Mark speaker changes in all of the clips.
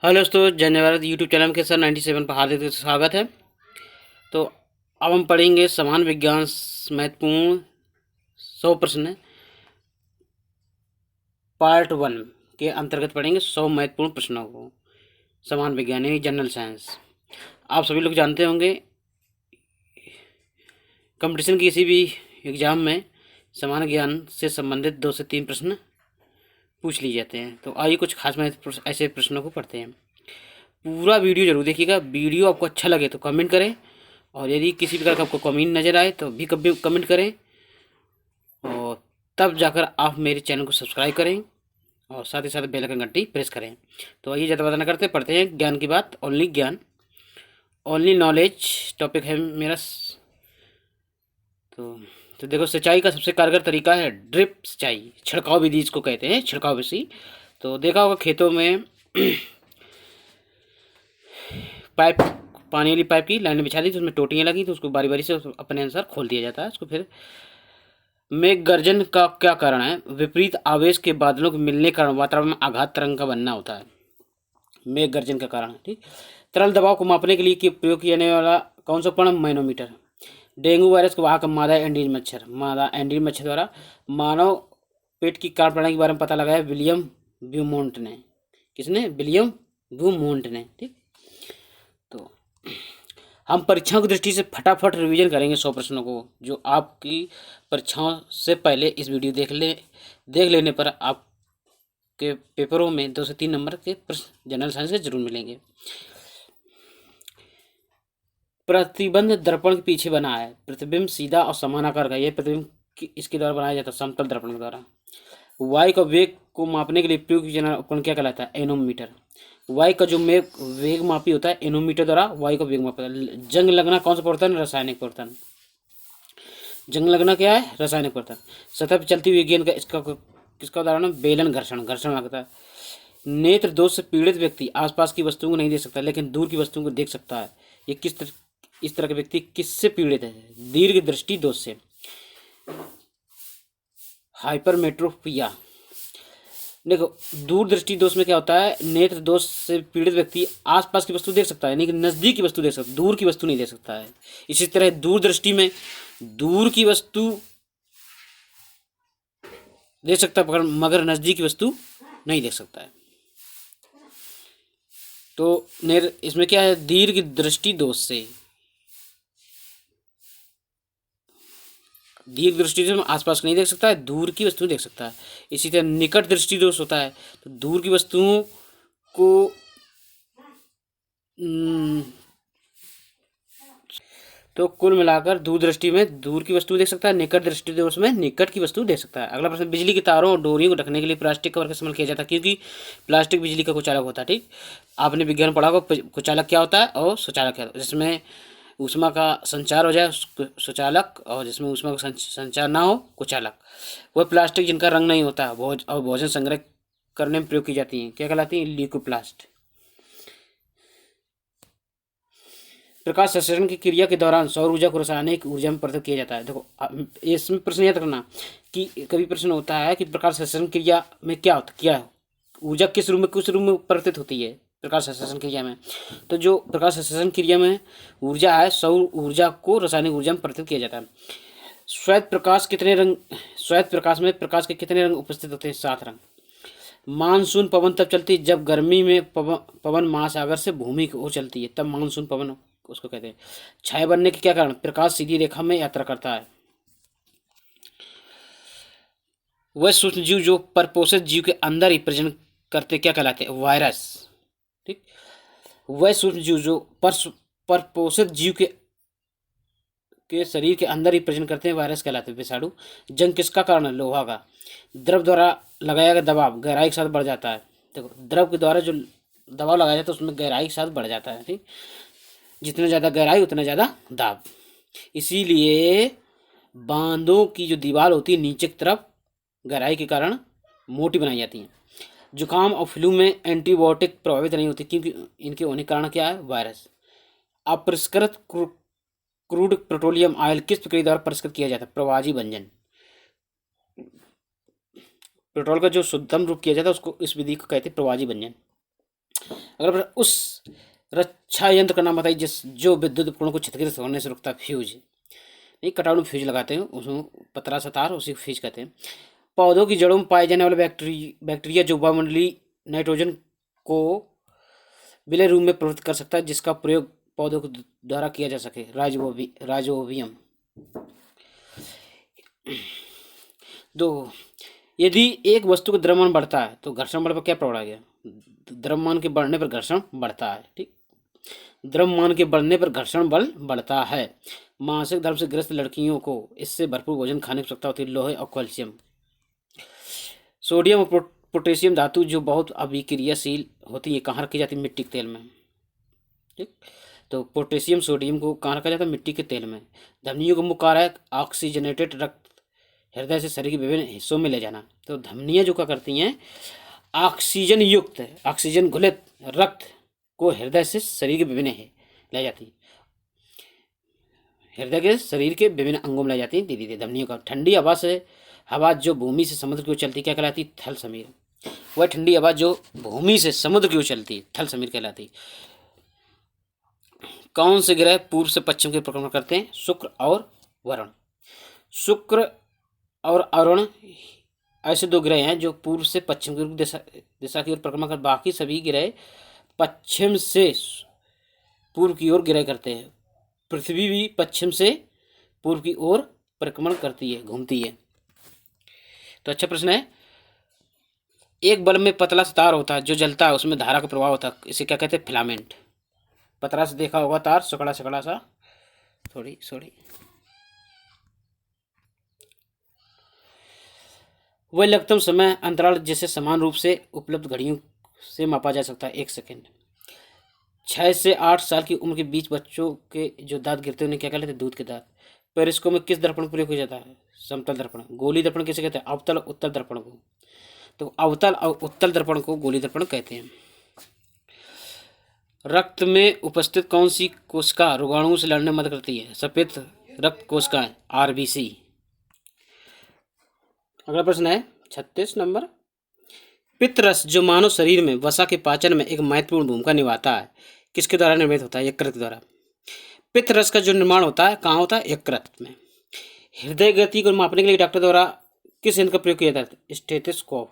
Speaker 1: Hello दोस्तों, जय Bharat YouTube channel के सर 97 पर हार्दिक स्वागत है। तो अब हम पढ़ेंगे समान विज्ञान महत्वपूर्ण 100 प्रश्न पार्ट 1 के अंतर्गत पढ़ेंगे 100 महत्वपूर्ण प्रश्नों को। समान विज्ञान यानी जनरल साइंस। आप सभी लोग जानते होंगे कंपटीशन की किसी भी एग्जाम में समान ज्ञान से संबंधित 2 से 3 प्रश्न पूछ लिए जाते हैं। तो आइए कुछ खास ऐसे प्रश्नों को पढ़ते हैं। पूरा वीडियो जरूर देखिएगा। वीडियो आपको अच्छा लगे तो कमेंट करें, और यदि किसी प्रकार का आपको कमेंट नज़र आए तो भी कभी कमेंट करें, और तब जाकर आप मेरे चैनल को सब्सक्राइब करें और साथ ही साथ बेल आइकन घंटी प्रेस करें। तो आइए ज़्यादा बात न करते, पढ़ते हैं ज्ञान की बात। ओनली ज्ञान, ओनली नॉलेज टॉपिक है मेरा। तो देखो, सिंचाई का सबसे कारगर तरीका है ड्रिप सिंचाई, छिड़काव विधि इसको कहते हैं, छिड़काव विधि। तो देखा होगा खेतों में पाइप, पानी वाली पाइप की लाइन बिछा दी, तो उसमें टोटियाँ लगी, तो उसको बारी बारी से अपने अनुसार खोल दिया जाता है उसको। फिर मेघ गर्जन का क्या कारण है? विपरीत आवेश के बादलों के मिलने के कारण वातावरण में आघात तरंग का बनना होता है, मेघ गर्जन का कारण। ठीक। तरल दबाव को मापने के लिए प्रयोग किया जाने वाला कौन सा उपकरण? मैनोमीटर। डेंगू वायरस को वाहक मादा एंडीज मच्छर, मादा एंडीज मच्छर द्वारा मानव पेट की कार्य प्रणाली के बारे में पता लगाया विलियम ब्यूमोंट ने। किसने? विलियम ब्यूमोंट ने। ठीक। तो हम परीक्षाओं की दृष्टि से फटाफट रिवीजन करेंगे 100 प्रश्नों को, जो आपकी परीक्षाओं से पहले इस वीडियो देख लेने पर आपके पेपरों में 2 से 3 नंबर के प्रश्न जनरल साइंस के जरूर मिलेंगे। प्रतिबिंब दर्पण के पीछे बना है। प्रतिबिंब सीधा और समान आकार का, यह प्रतिबिंब इसके द्वारा बनाया जाता है समतल दर्पण के द्वारा। वायु का वेग को मापने के लिए प्रयोग किया जाने वाला उपकरण क्या कहलाता है? एनोमीटर। वायु का जो वेग मापी होता है, एनोमीटर द्वारा वायु का वेग मापा। जंग लगना कौन सा परिवर्तन? रासायनिक परिवर्तन। जंग लगना क्या है? रासायनिक परिवर्तन। सतह पर चलती हुई गेंद का किसका उदाहरण है? बेलन घर्षण। घर्षण लगता है। नेत्र दोष से पीड़ित व्यक्ति आसपास की वस्तुओं को नहीं देख सकता, लेकिन दूर की वस्तुओं को देख सकता है। ये इस तरह के व्यक्ति किससे पीड़ित है? दीर्घ दृष्टि दोष से, हाइपरमेट्रोपिया। देखो, दूरदृष्टि दोष में क्या होता है? नेत्र दोष से पीड़ित व्यक्ति आसपास की वस्तु देख सकता है, लेकिन नजदीक की वस्तु देख सकता है, दूर की वस्तु नहीं देख सकता है। इसी तरह दूरदृष्टि में दूर की वस्तु देख सकता है, मगर नजदीक की वस्तु नहीं देख सकता है। तो इसमें क्या है? दीर्घ दृष्टि दोष से, दीर्घ दृष्टि से आसपास नहीं देख सकता है, दूर की वस्तु देख सकता है। इसी तरह निकट दृष्टि दोष होता है, तो दूर की वस्तुओं को तो कुल मिलाकर दूरदृष्टि में दूर की वस्तु देख सकता है, निकट दृष्टि दोष में निकट की वस्तु देख सकता है। अगला प्रश्न, बिजली के तारों और डोरियों को ढकने के लिए प्लास्टिक कवर का इस्तेमाल किया जाता है, क्योंकि प्लास्टिक बिजली का कुचालक होता है। ठीक। आपने विज्ञान पढ़ा होगा कुचालक क्या होता है और सुचालक क्या होता है। जिसमें ऊष्मा का संचार हो जाए सुचालक, और जिसमें ऊष्मा का संचार ना हो कुचालक। वह प्लास्टिक जिनका रंग नहीं होता और भोजन संग्रह करने में प्रयोग की जाती है, क्या कहलाती है? ल्यूकोप्लास्ट। प्रकाश संश्लेषण की क्रिया के दौरान सौर ऊर्जा को रासायनिक ऊर्जा में परिवर्तित किया जाता है। देखो, इसमें प्रश्न याद रखना कि कभी प्रश्न होता है कि प्रकाश संश्लेषण क्रिया में क्या ऊर्जा किस रूप में परिवर्तित होती है प्रकाश संश्लेषण क्रिया में। तो जो प्रकाश संश्लेषण क्रिया में ऊर्जा है, सौर ऊर्जा को रासायनिक ऊर्जा में परिवर्तित किया जाता है। श्वेत प्रकाश में प्रकाश के कितने रंग उपस्थित होते हैं? 7 रंग। मानसून पवन तब चलती है जब गर्मी में पवन महासागर से भूमि की ओर चलती है, तब मानसून पवन उसको कहते हैं। छाया बनने के क्या कारण? प्रकाश सीधी रेखा में यात्रा करता है। वह सूक्ष्म जीव जो परपोषित जीव के अंदर ही प्रजनन करते क्या कहलाते हैं? वायरस। ठीक। वह सूक्ष्म जीव जो परपोषित जीव के शरीर के अंदर ही प्रजनन करते हैं वायरस कहलाते हैं, विषाणु। जंग किसका कारण है? लोहा का। द्रव द्वारा लगाया गया दबाव गहराई के साथ बढ़ जाता है। देखो, द्रव के द्वारा जो दबाव लगाया जाता है उसमें गहराई के साथ बढ़ जाता है। ठीक। जितना ज़्यादा गहराई उतना ज़्यादा दाब। इसीलिए बांधों की जो दीवार होती है नीचे की तरफ गहराई के कारण मोटी बनाई जाती है। जुकाम और फ्लू में एंटीबायोटिक प्रभावित नहीं होती, क्योंकि इनके होने के कारण क्या है? वायरस। अपरिष्कृत क्रूड पेट्रोलियम ऑयल किस प्रक्रिया द्वारा परिष्कृत किया जाता है? प्रवाजी भंजन। पेट्रोल का जो शुद्धतम रूप किया जाता है उसको, इस विधि को कहते हैं प्रवाजी भंजन। अगला प्रश्न, उस रक्षा यंत्र का नाम बताइए जो विद्युत उपकरणों को क्षतिग्रस्त होने से रोकता है। फ्यूज, नहीं, कटाव में फ्यूज लगाते हैं, उसमें पतला सा तार, उसी को फ्यूज कहते हैं। पौधों की जड़ों में पाए जाने वाले बैक्टीरिया जो वायुमंडलीय नाइट्रोजन को विलय रूप में प्रवृत्त कर सकता है, जिसका प्रयोग पौधों के द्वारा किया जा सके। राइजोबियम। 2, यदि एक वस्तु का द्रव्यमान बढ़ता है तो घर्षण बल पर क्या प्रभाव आ गया? द्रव्यमान के बढ़ने पर घर्षण बढ़ता है। ठीक, द्रव्यमान के बढ़ने पर घर्षण बल बढ़ता है। मानसिक धर्म से ग्रस्त लड़कियों को इससे भरपूर भोजन खाने की आवश्यकता होती है। लोहे और कैल्शियम। सोडियम और पोटेशियम धातु जो बहुत अभिक्रियाशील होती है, कहाँ रखी जाती है? मिट्टी के तेल में। ठीक, तो पोटेशियम सोडियम को कहाँ रखा जाता है? मिट्टी के तेल में। धमनियों का मुख्य कार्य है ऑक्सीजनेटेड रक्त हृदय से शरीर के विभिन्न हिस्सों में ले जाना। तो धमनियाँ जो क्या करती हैं? ऑक्सीजन युक्त, ऑक्सीजन घुलित रक्त को हृदय से शरीर के विभिन्न ले जाती है, हृदय के शरीर के विभिन्न अंगों में ले जाती है धीरे धीरे धमनियों का। ठंडी हवा से हवा जो भूमि से समुद्र की ओर चलती क्या कहलाती? थल समीर। वह ठंडी हवा जो भूमि से समुद्र की ओर चलती है थल समीर कहलाती। कौन से ग्रह पूर्व से पश्चिम की ओर परिक्रमा करते हैं? शुक्र और वरुण। शुक्र और अरुण ऐसे 2 ग्रह हैं जो पूर्व से पश्चिम की दिशा की ओर परिक्रमा कर, बाकी सभी ग्रह पश्चिम से पूर्व की ओर ग्रह करते हैं। पृथ्वी भी पश्चिम से पूर्व की ओर परिक्रमण करती है, घूमती है। तो अच्छा प्रश्न है। एक बल्ब में पतला सा तार होता है जो जलता है, उसमें धारा का प्रवाह होता है, इसे क्या कहते हैं? फिलामेंट। पतला से देखा होगा तार, सकड़ा सकड़ा सा, थोड़ी वह लघुत्तम समय अंतराल जिसे समान रूप से उपलब्ध घड़ियों से मापा जा सकता है 1 सेकेंड। 6 से 8 साल की उम्र के बीच बच्चों के जो दांत गिरते हैं उन्हें क्या कहते हैं? दूध के दांत। पेरिस्कोप में किस दर्पण का प्रयोग किया जाता है? समतल दर्पण। गोली दर्पण किसे कहते हैं? अवतल और उत्तल दर्पण को। तो अवतल और उत्तल दर्पण को गोली दर्पण कहते हैं। रक्त में उपस्थित कौन सी कोशिका रोगाणुओं से लड़ने में मदद करती है? सफेद रक्त कोशिकाएं, RBC। अगला प्रश्न है 36 नंबर। पित्तरस जो मानव शरीर में वसा के पाचन में एक महत्वपूर्ण भूमिका निभाता है, किसके द्वारा निर्मित होता है? यकृत के द्वारा। पित्तरस का जो निर्माण होता है कहाँ होता है? यकृत में। हृदय गति को मापने के लिए डॉक्टर द्वारा किस यंत्र का प्रयोग किया जाता है? स्टेथोस्कोप।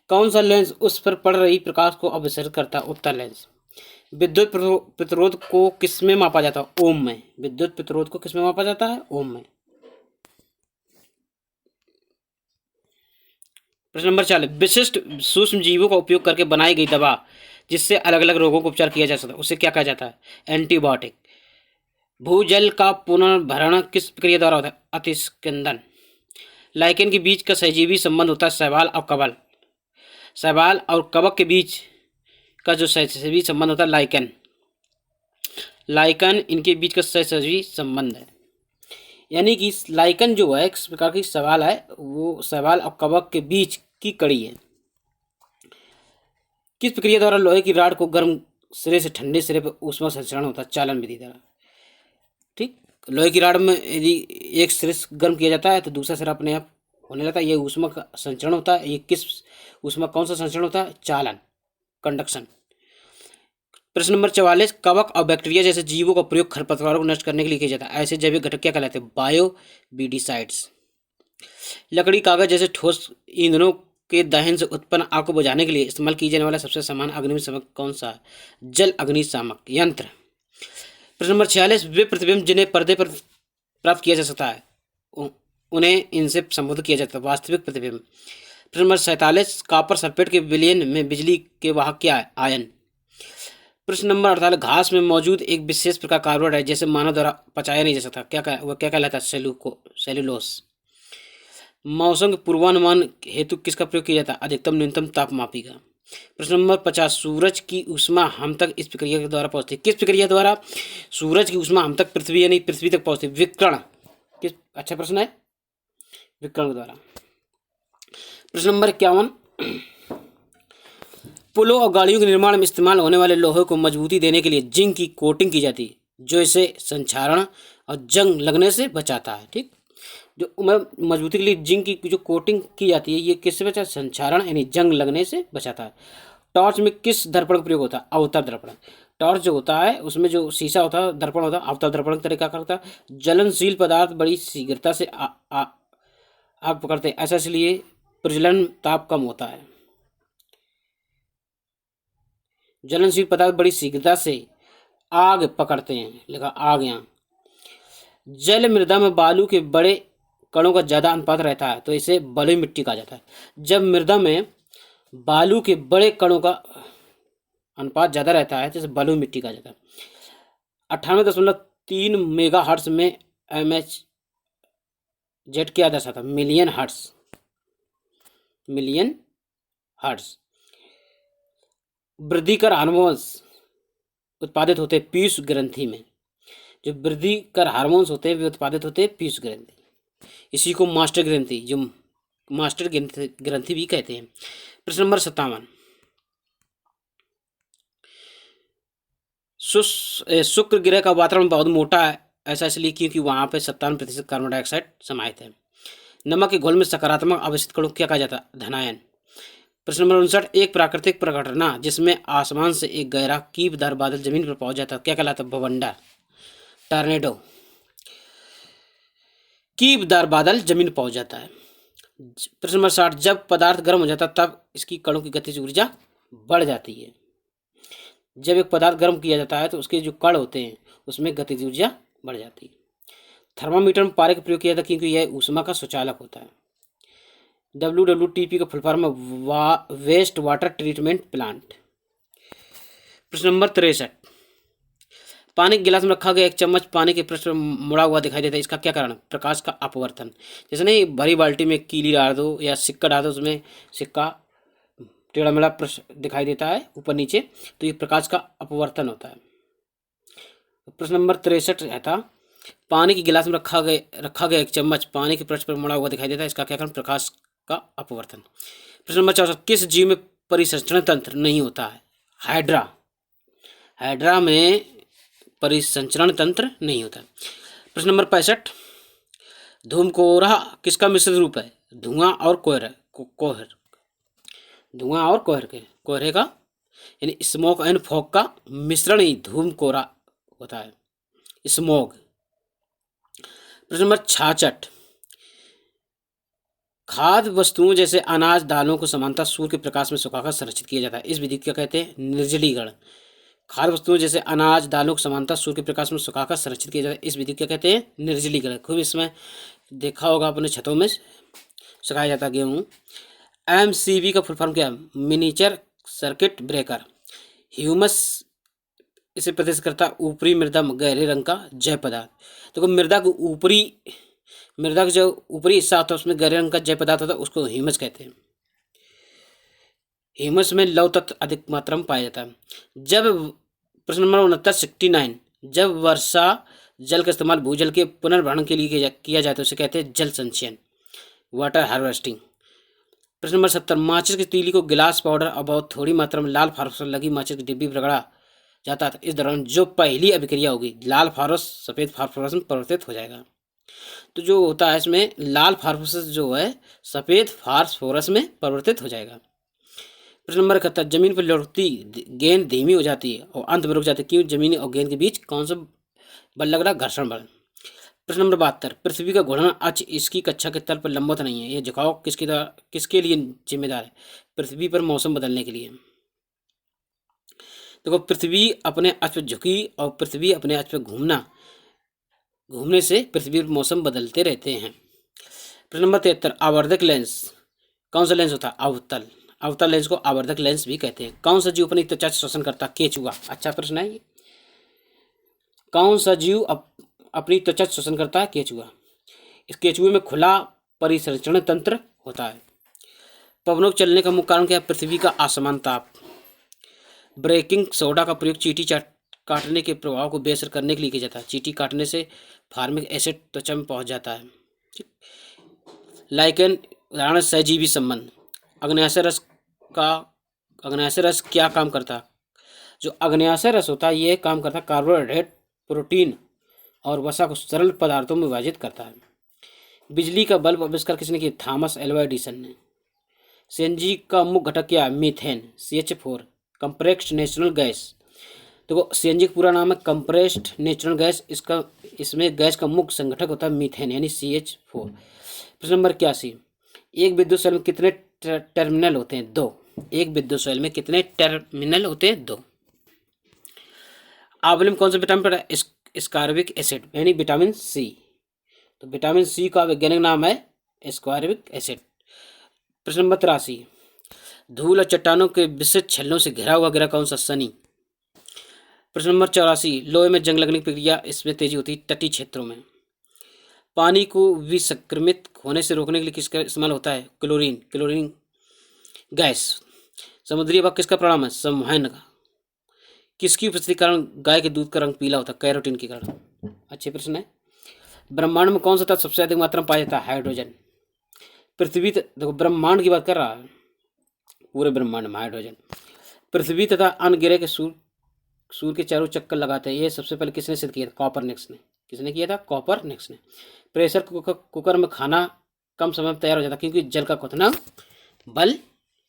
Speaker 1: कौन सा लेंस उस पर पड़ रही प्रकाश को अभिसरित करता है? उत्तल लेंस। विद्युत प्रतिरोध को किसमें मापा जाता है? ओम में। विद्युत प्रतिरोध को किसमें मापा जाता है? ओम में। प्रश्न नंबर 40। विशिष्ट सूक्ष्म जीवों का उपयोग करके बनाई गई दवा जिससे अलग अलग रोगों का उपचार किया जा सकता है, उसे क्या कहा जाता है? एंटीबायोटिक। भूजल का पुनर्भरण किस प्रक्रिया द्वारा होता है? अतिस्कंदन। लाइकेन के बीच का सहजीवी संबंध होता है शैवाल और कवक। शैवाल और कवक के बीच का जो सहजीवी संबंध होता है लाइकेन। लाइकेन इनके बीच का सहजीवी संबंध है, यानी कि लाइकेन जो है एक प्रकार की शैवाल है, वो शैवाल और कवक के बीच की कड़ी है। किस प्रक्रिया द्वारा लोहे की राड को गर्म सिरे से ठंडे सिरे पर ऊष्मा संचरण होता है? चालन विधि द्वारा। ठीक, लोहे की राड में यदि एक सिरे से गर्म किया जाता है तो दूसरा सिरा अपने आप होने लगता है, ये ऊष्मा का संचरण होता है। ये किस ऊष्मा कौन सा संचरण होता है? चालन, कंडक्शन। प्रश्न नंबर 44। कवक और बैक्टीरिया जैसे जीवों का प्रयोग खरपतवारों को नष्ट करने के लिए किया जाता है, ऐसे जैविक घटक क्या कहलाते हैं? बायोवीडिसाइड्स। लकड़ी, कागज जैसे ठोस ईंधनों के दहन से उत्पन्न आग को बुझाने के लिए इस्तेमाल की जाने वाला सबसे सामान्य अग्निशामक कौन सा है? जल अग्निशामक यंत्र। प्रश्न नंबर 46। वे प्रतिबिंब जिन्हें पर्दे पर प्राप्त किया जा सकता है उन्हें इनसे संबोधित किया जाता है वास्तविक प्रतिबिंब। प्रश्न नंबर 47। कॉपर सल्फेट के विलयन में बिजली के वाहक क्या है? आयन। प्रश्न नंबर 48। घास में मौजूद एक विशेष प्रकार कार्बोहाइड्रेट है जिसे मानव द्वारा पचाया नहीं जा सकता, वह क्या कहलाता है? सेलुलोस। मौसम के पूर्वानुमान हेतु किसका प्रयोग किया जाता है? अधिकतम न्यूनतम तापमापी का। प्रश्न नंबर 50। सूरज की ऊष्मा हम तक इस प्रक्रिया के द्वारा पहुंचती है, किस प्रक्रिया द्वारा सूरज की ऊष्मा हम तक पृथ्वी यानी पृथ्वी तक पहुंचती है? विकिरण। किस? अच्छा प्रश्न है, विकिरण के द्वारा। प्रश्न नंबर 51। पुलों और गाड़ियों के निर्माण में इस्तेमाल होने वाले लोहे को मजबूती देने के लिए जिंक की कोटिंग की जाती है जो इसे संक्षारण और जंग लगने से बचाता है। ठीक, जो मजबूती के लिए जिंक की जो कोटिंग की जाती है ये किससे बचाता है? संक्षारण यानी जंग लगने से बचाता है। टॉर्च में किस दर्पण का प्रयोग होता है? अवतल दर्पण। टॉर्च जो होता है उसमें जो शीशा होता है, दर्पण होता है, अवतल दर्पण तरीका का होता है। जलनशील पदार्थ बड़ी शीघ्रता से आग पकड़ते हैं, ऐसा इसलिए प्रज्वलन ताप कम होता है। जलनशील पदार्थ बड़ी शीघ्रता से आग पकड़ते हैं, लिखा आग यहाँ। जल मृदा में बालू के बड़े कणों का ज्यादा अनुपात रहता है तो इसे बलुई मिट्टी कहा जाता है। जब मृदा में बालू के बड़े कणों का अनुपात ज्यादा रहता है तो इसे बलुई मिट्टी कहा जाता है। 98.3 मेगा हर्ट्ज में एमएच जेट क्या दर्शाता है? Million hertz. Million hertz. वृद्धिकर हार्मोन्स उत्पादित होते हैं पीयूष ग्रंथि में। जो वृद्धिकर हार्मोन्स होते हैं वे उत्पादित होते हैं पीयूष ग्रंथि, इसी को मास्टर ग्रंथि, जो मास्टर ग्रंथि भी कहते हैं। प्रश्न नंबर 57। शुक्र ग्रह का वातावरण बहुत मोटा है, ऐसा इसलिए क्योंकि वहां पे 57% कार्बन डाइऑक्साइड समाहित है। नमक के घोल में सकारात्मक अवस्थित कणों क्या कहा जाता है? धनायन। प्रश्न नंबर 59। एक प्राकृतिक प्रघटना जिसमें आसमान से एक गहरा कीपदार बादल जमीन पर पहुंच जाता है क्या कहलाता है? बवंडर, टॉर्नेडो। कीपदार बादल जमीन पर पहुंच जाता है। प्रश्न नंबर 60। जब पदार्थ गर्म हो जाता है तब इसकी कणों की गतिज ऊर्जा बढ़ जाती है। जब एक पदार्थ गर्म किया जाता है तो उसके जो कण होते हैं उसमें गतिज ऊर्जा बढ़ जाती है। थर्मामीटर में पारे का प्रयोग किया जाता है क्योंकि यह ऊष्मा का सुचालक होता है। WWTP का फुल फॉर्म है वेस्ट वाटर ट्रीटमेंट प्लांट। प्रश्न नंबर 63। पानी के गिलास में रखा गया एक चम्मच पानी के पृष्ठ पर मुड़ा हुआ दिखाई देता है, इसका क्या कारण है? प्रकाश का अपवर्तन। जैसे नहीं भरी बाल्टी में कीली डाल दो या सिक्का डाल दो, उसमें सिक्का टेढ़ा मेढ़ा दिखाई देता है ऊपर नीचे, तो ये प्रकाश का अपवर्तन होता है। प्रश्न नंबर 63 रहता, पानी के गिलास में रखा गया एक चम्मच पानी के पृष्ठ पर मुड़ा हुआ दिखाई देता है, इसका क्या कारण? प्रकाश का अपवर्तन। प्रश्न नंबर 64। किस जीव में परिसंचरण तंत्र नहीं होता है? हाइड्रा। हाइड्रा में परिसंचरण तंत्र नहीं होता। प्रश्न नंबर 65। धूमकोहरा किसका मिश्रित रूप है? धुआं और कोहर। धुआं और कोहरे का यानी स्मोक एंड फॉग का मिश्रण ही धूमकोहरा होता है, स्मोग। प्रश्न नंबर 66। खाद्य वस्तुओं जैसे अनाज दालों को समानता सूर्य के प्रकाश में सुखाकर संरक्षित किया जाता है, इस विधि को क्या कहते हैं? निर्जलीकरण। खाद्य वस्तुओं जैसे अनाज दालों को समानता सूर्य के प्रकाश में सुखाकर संरक्षित किया जाता है, इस विधि को क्या कहते हैं? निर्जलीकरण। खूब इसमें देखा होगा अपने छतों में सुखाया जाता गेहूँ। MCB का फुल फॉर्म क्या है? Miniature circuit breaker. ह्यूमस इसे प्रदर्शित करता है ऊपरी मृदा गहरे रंग का जय पदार्थ। तो मृदा का जो ऊपरी हिस्सा होता है उसमें गहरे रंग का जय पदार्थ होता है, उसको ह्यूमस कहते हैं। ह्यूमस में लौह तत्व अधिक मात्रा में पाया जाता है। जब प्रश्न नंबर 69। जब वर्षा जल का इस्तेमाल भूजल के पुनर्भरण के लिए किया जाए तो उसे कहते हैं जल संचयन, वाटर हार्वेस्टिंग। प्रश्न नंबर 70। माचिस की तीली को गिलास पाउडर और बहुत थोड़ी मात्रा में लाल फास्फोरस लगी माचिस की डिब्बी पर रगड़ा जाता था, इस दौरान जो पहली अभिक्रिया होगी लाल फास्फोरस सफेद फास्फोरस में परिवर्तित हो जाएगा। तो जो होता है इसमें लाल फास्फोरस जो है सफेद फास्फोरस में परिवर्तित हो जाएगा। प्रश्न नंबर 71। जमीन पर लौटती गेंद धीमी हो जाती है और अंत में रुक जाती है, क्यों? जमीन और गेंद के बीच कौन सा बल लग रहा? घर्षण बल। प्रश्न नंबर 72। पृथ्वी का घूर्णन अक्ष इसकी कक्षा के तल पर लंबवत नहीं है, यह झुकाव किसके लिए जिम्मेदार है? पृथ्वी पर मौसम बदलने के लिए। देखो पृथ्वी अपने अक्ष पर झुकी और पृथ्वी अपने अक्ष पर घूमने से पृथ्वी पर मौसम बदलते रहते हैं। प्रश्न नंबर 73। आवर्धक लेंस कौन सा लेंस होता है? अवतल लेंस को आवर्धक लेंस भी कहते हैं। कौन सा जीव अपनी त्वचा शोषण करता है? केचुआ। अच्छा प्रश्न है ये। कौन सा जीव अपनी त्वचा शोषण करता है? केचुआ। इस केचुए में खुला परिसंचरण तंत्र होता है। पवनों के चलने का मुख्य कारण क्या है? पृथ्वी का असमान ताप। ब्रेकिंग सोडा का प्रयोग चींटी काटने के प्रभाव को बेअसर करने के लिए किया जाता है। चींटी काटने से फार्मिक एसिड त्वचा में पहुंच जाता है। लाइकेन उदाहरण सहजीवी संबंध। अग्न्याशय रस क्या काम करता है? जो अग्न्याशय रस होता है ये काम करता है कार्बोहाइड्रेट, प्रोटीन और वसा को सरल पदार्थों में विभाजित करता है। बिजली का बल्ब आविष्कार किसने किया? थॉमस एल्वा एडिसन ने। सीएनजी का मुख्य घटक क्या है? Methane, CH4, compressed natural gas. देखो सीएनजी का पूरा नाम है कंप्रेस्ड नेचुरल गैस। इसमें गैस का मुख्य संगठक होता है मीथेन यानी CH4। प्रश्न नंबर 81, एक विद्युत सेल में कितने टर्मिनल होते हैं? 2। एक विद्युत सेल में कितने टर्मिनल होते हैं? 2। आंवले में कौन सा विटामिन पड़ा है? स्कारबिक एसिड यानी विटामिन सी। तो विटामिन सी का वैज्ञानिक नाम है स्कारबिक एसिड। प्रश्न नंबर 83, धूल और चट्टानों के विशिष्ट छल्लों से घिरा हुआ गिरा कौन सा? शनि। प्रश्न नंबर 84, लोहे में जंग लगने की प्रक्रिया इसमें तेजी होती है तटीय क्षेत्रों में। पानी को विसंक्रमित होने से रोकने के लिए किसका इस्तेमाल होता है? Chlorine gas. समुद्री हवा किसका परिणाम है? संवहन का। किसकी उपस्थिति के कारण गाय के दूध का रंग पीला होता है? कैरोटीन के कारण। अच्छे प्रश्न है। ब्रह्मांड में कौन सा तत्व सबसे अधिक मात्रा में पाया जाता है? हाइड्रोजन। पृथ्वी देखो ब्रह्मांड की बात कर रहा है, पूरे ब्रह्मांड में हाइड्रोजन। पृथ्वी तथा अन्य ग्रह के सूर्य के चारों चक्कर लगाते हैं, ये सबसे पहले किसने सिद्ध किया था? कॉपरनिकस ने। किसने किया था? कॉपरनिकस ने। प्रेशर कुकर में खाना कम समय में तैयार हो जाता है क्योंकि जल का क्वथनांक बढ़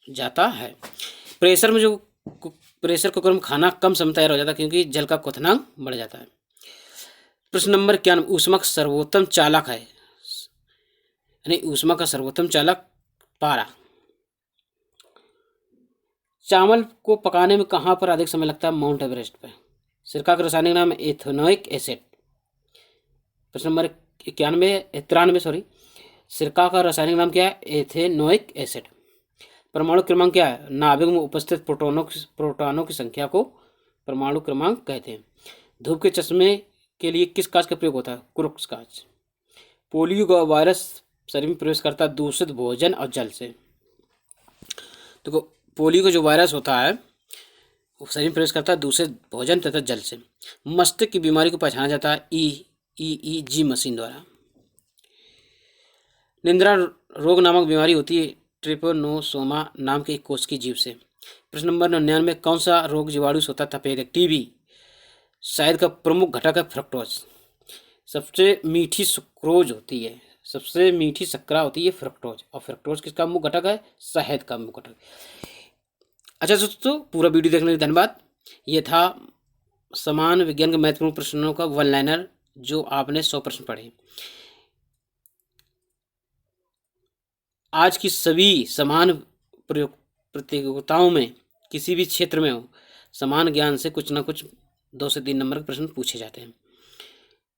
Speaker 1: जाता है। प्रेशर कुकर में खाना कम समय तैयार हो जाता है क्योंकि जल का क्वथनांक बढ़ जाता है। प्रश्न नंबर 91, ऊष्मा का सर्वोत्तम चालक है यानी ऊष्मा का सर्वोत्तम चालक पारा। चावल को पकाने में कहाँ पर अधिक समय लगता है? माउंट एवरेस्ट पर। सिरका का रासायनिक नाम है एथेनोइक एसिड। प्रश्न नंबर 93 सिरका का रासायनिक नाम क्या है? Ethanoic acid. परमाणु क्रमांक क्या है? नाभिक में उपस्थित प्रोटॉनों की संख्या को परमाणु क्रमांक कहते हैं। धूप के चश्मे के लिए किस कांच का प्रयोग होता है? क्रुक्स कांच। पोलियो का वायरस शरीर में प्रवेश करता है दूषित भोजन और जल से। तो पोलियो का जो वायरस होता है वो शरीर में प्रवेश करता है दूषित भोजन तथा जल से। मस्तिष्क की बीमारी को पहचाना जाता है EEG मशीन द्वारा। निद्रा रोग नामक बीमारी होती है ट्रिपोनोसोमा नाम के एक कोष की जीव से। प्रश्न नंबर 99, कौन सा रोग जीवाणु से होता है? तपेदिक टीबी। शहद का प्रमुख घटक है फ्रक्टोज। सबसे मीठी सुक्रोज होती है, सबसे मीठी शर्करा होती है फ्रक्टोज, और फ्रक्टोज किसका मुख्य घटक है? शहद का मुख्य घटक। अच्छा दोस्तों, पूरा वीडियो देखने के लिए धन्यवाद। ये था समान विज्ञान के महत्वपूर्ण प्रश्नों का वन लाइनर जो आपने 100 प्रश्न पढ़े। आज की सभी समान प्रतियोगिताओं में किसी भी क्षेत्र में हो, समान ज्ञान से कुछ ना कुछ 2 से 3 नंबर के प्रश्न पूछे जाते हैं।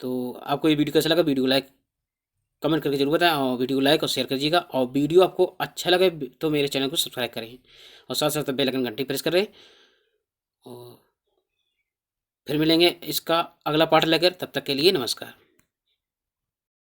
Speaker 1: तो आपको ये वीडियो कैसा लगा? वीडियो को लाइक कमेंट करके जरूर बताएं और वीडियो को लाइक और शेयर कीजिएगा। और वीडियो आपको अच्छा लगे तो मेरे चैनल को सब्सक्राइब करें और साथ साथ बेल आइकन घंटी प्रेस करें। और फिर मिलेंगे इसका अगला पार्ट लेकर, तब तक के लिए नमस्कार।